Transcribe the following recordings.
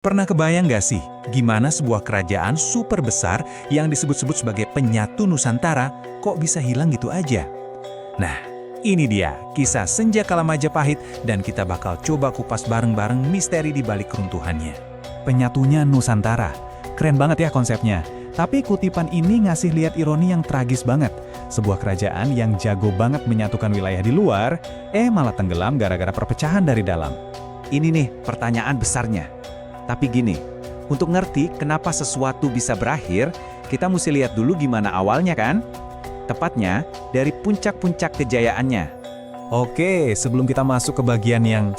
Pernah kebayang nggak sih, gimana sebuah kerajaan super besar yang disebut-sebut sebagai penyatu Nusantara, kok bisa hilang gitu aja? Nah, ini dia kisah Senja Kala Majapahit dan kita bakal coba kupas bareng-bareng misteri di balik keruntuhannya. Penyatunya Nusantara. Keren banget ya konsepnya. Tapi kutipan ini ngasih lihat ironi yang tragis banget. Sebuah kerajaan yang jago banget menyatukan wilayah di luar, malah tenggelam gara-gara perpecahan dari dalam. Ini nih pertanyaan besarnya. Tapi gini, untuk ngerti kenapa sesuatu bisa berakhir, kita mesti lihat dulu gimana awalnya kan? Tepatnya, dari puncak-puncak kejayaannya. Oke, sebelum kita masuk ke bagian yang,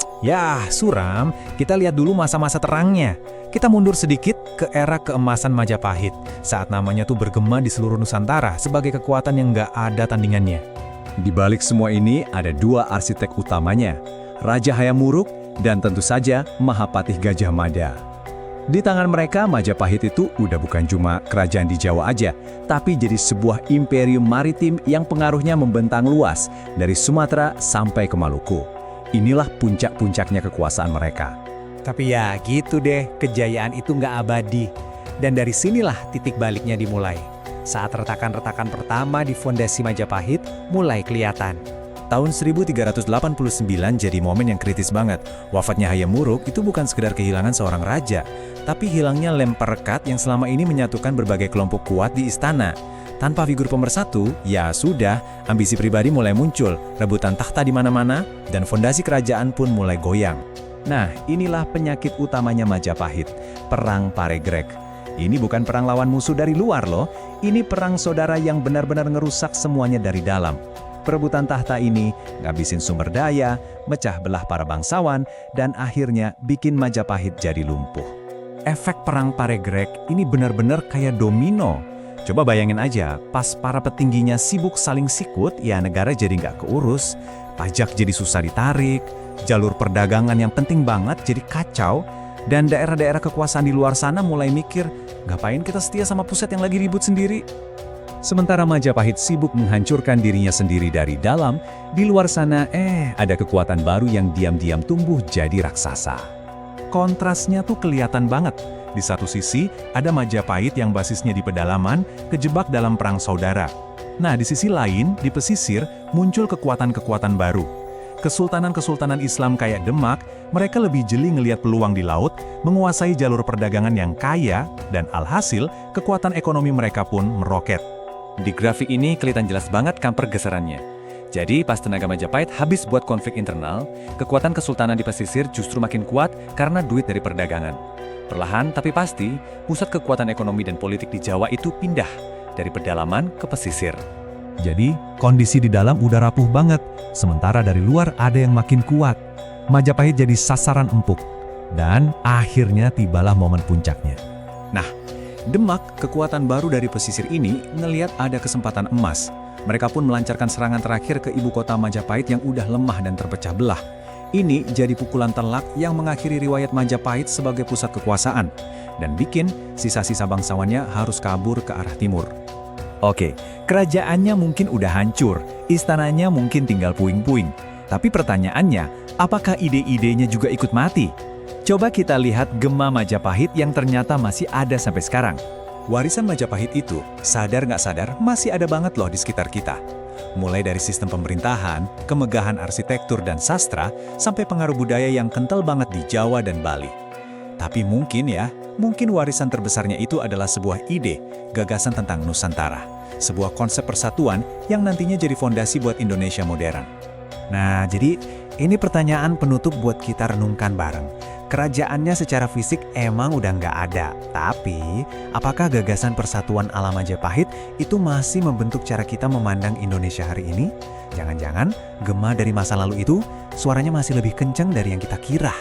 suram, kita lihat dulu masa-masa terangnya. Kita mundur sedikit ke era keemasan Majapahit, saat namanya tuh bergema di seluruh Nusantara sebagai kekuatan yang nggak ada tandingannya. Di balik semua ini ada dua arsitek utamanya, Raja Hayam Wuruk dan tentu saja Mahapatih Gajah Mada. Di tangan mereka, Majapahit itu udah bukan cuma kerajaan di Jawa aja, tapi jadi sebuah imperium maritim yang pengaruhnya membentang luas dari Sumatera sampai ke Maluku. Inilah puncak-puncaknya kekuasaan mereka. Tapi ya gitu deh, kejayaan itu nggak abadi. Dan dari sinilah titik baliknya dimulai. Saat retakan-retakan pertama di fondasi Majapahit mulai kelihatan. Tahun 1389 jadi momen yang kritis banget. Wafatnya Hayam Wuruk itu bukan sekedar kehilangan seorang raja, tapi hilangnya lem perekat yang selama ini menyatukan berbagai kelompok kuat di istana. Tanpa figur pemersatu, ya sudah, ambisi pribadi mulai muncul, rebutan takhta di mana-mana, dan fondasi kerajaan pun mulai goyang. Nah, inilah penyakit utamanya Majapahit, Perang Paregreg. Ini bukan perang lawan musuh dari luar loh, ini perang saudara yang benar-benar ngerusak semuanya dari dalam. Perebutan tahta ini ngabisin sumber daya, mecah belah para bangsawan, dan akhirnya bikin Majapahit jadi lumpuh. Efek Perang Paregreg ini benar-benar kayak domino. Coba bayangin aja, pas para petingginya sibuk saling sikut, ya negara jadi nggak keurus, pajak jadi susah ditarik, jalur perdagangan yang penting banget jadi kacau, dan daerah-daerah kekuasaan di luar sana mulai mikir, ngapain kita setia sama pusat yang lagi ribut sendiri? Sementara Majapahit sibuk menghancurkan dirinya sendiri dari dalam, di luar sana ada kekuatan baru yang diam-diam tumbuh jadi raksasa. Kontrasnya tuh kelihatan banget. Di satu sisi, ada Majapahit yang basisnya di pedalaman, kejebak dalam perang saudara. Nah, di sisi lain, di pesisir, muncul kekuatan-kekuatan baru. Kesultanan-kesultanan Islam kayak Demak, mereka lebih jeli ngelihat peluang di laut, menguasai jalur perdagangan yang kaya, dan alhasil, kekuatan ekonomi mereka pun meroket. Di grafik ini kelihatan jelas banget kan pergeserannya. Jadi pas tenaga Majapahit habis buat konflik internal, kekuatan kesultanan di pesisir justru makin kuat karena duit dari perdagangan. Perlahan tapi pasti, pusat kekuatan ekonomi dan politik di Jawa itu pindah dari pedalaman ke pesisir. Jadi, kondisi di dalam udah rapuh banget, sementara dari luar ada yang makin kuat. Majapahit jadi sasaran empuk, dan akhirnya tibalah momen puncaknya. Nah, Demak, kekuatan baru dari pesisir ini, ngelihat ada kesempatan emas. Mereka pun melancarkan serangan terakhir ke ibu kota Majapahit yang udah lemah dan terpecah belah. Ini jadi pukulan telak yang mengakhiri riwayat Majapahit sebagai pusat kekuasaan, dan bikin sisa-sisa bangsawannya harus kabur ke arah timur. Oke, kerajaannya mungkin udah hancur, istananya mungkin tinggal puing-puing. Tapi pertanyaannya, apakah ide-idenya juga ikut mati? Coba kita lihat gema Majapahit yang ternyata masih ada sampai sekarang. Warisan Majapahit itu, sadar nggak sadar, masih ada banget loh di sekitar kita. Mulai dari sistem pemerintahan, kemegahan arsitektur dan sastra, sampai pengaruh budaya yang kental banget di Jawa dan Bali. Tapi mungkin warisan terbesarnya itu adalah sebuah ide, gagasan tentang Nusantara. Sebuah konsep persatuan yang nantinya jadi fondasi buat Indonesia modern. Nah, jadi ini pertanyaan penutup buat kita renungkan bareng. Kerajaannya secara fisik emang udah nggak ada, tapi apakah gagasan persatuan ala Majapahit itu masih membentuk cara kita memandang Indonesia hari ini? Jangan-jangan gema dari masa lalu itu suaranya masih lebih kencang dari yang kita kira.